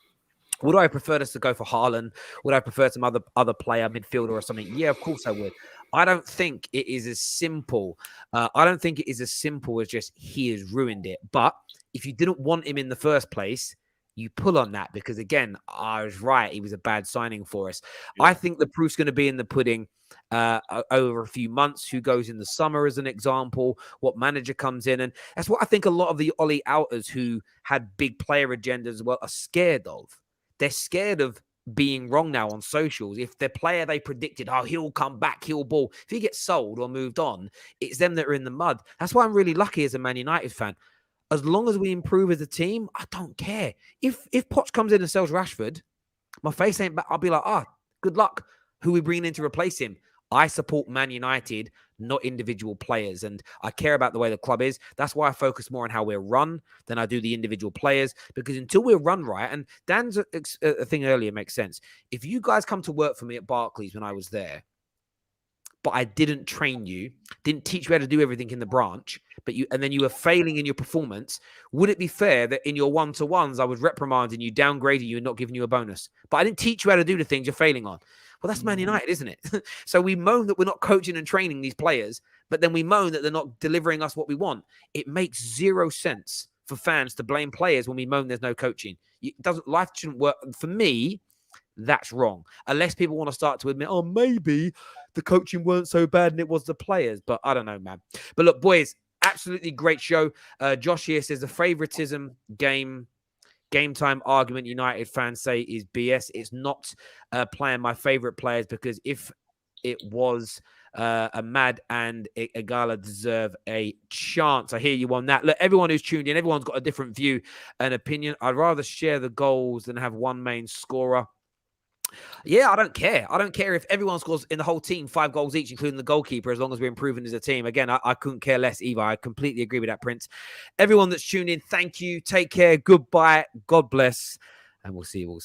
Would I prefer us to go for Haaland? Would I prefer some other player, midfielder or something? Yeah, of course I would. I don't think it is as simple. I don't think it is as simple as just he has ruined it. But if you didn't want him in the first place, you pull on that because, again, I was right. He was a bad signing for us. Yeah. I think the proof's going to be in the pudding over a few months. Who goes in the summer as an example? What manager comes in? And that's what I think a lot of the Ollie outers who had big player agendas as well are scared of. They're scared of being wrong now on socials. If the player they predicted, he'll come back, he'll ball. If he gets sold or moved on, it's them that are in the mud. That's why I'm really lucky as a Man United fan. As long as we improve as a team, I don't care. If Poch comes in and sells Rashford, my face ain't back. I'll be like, good luck. Who we bringing in to replace him? I support Man United, not individual players. And I care about the way the club is. That's why I focus more on how we're run than I do the individual players. Because until we're run right, and Dan's thing earlier makes sense. If you guys come to work for me at Barclays when I was there, but I didn't train you, didn't teach you how to do everything in the branch, and then you were failing in your performance, would it be fair that in your one-to-ones I was reprimanding you, downgrading you, and not giving you a bonus? But I didn't teach you how to do the things you're failing on. Well, that's Man United, isn't it? So we moan that we're not coaching and training these players, but then we moan that they're not delivering us what we want. It makes zero sense for fans to blame players when we moan there's no coaching. Life shouldn't work. For me, that's wrong. Unless people want to start to admit, oh, maybe the coaching weren't so bad and it was the players. But I don't know, man. But look, boys, absolutely great show. Josh here says the favoritism game time argument United fans say is BS. It's not playing my favorite players, because if it was, Ahmad and Igala deserve a chance. I hear you on that. Look, everyone who's tuned in, everyone's got a different view and opinion. I'd rather share the goals than have one main scorer. Yeah, I don't care. I don't care if everyone scores in the whole team 5 goals each, including the goalkeeper, as long as we're improving as a team. Again, I couldn't care less either. I completely agree with that, Prince. Everyone that's tuned in, thank you. Take care. Goodbye. God bless. And we'll see you all.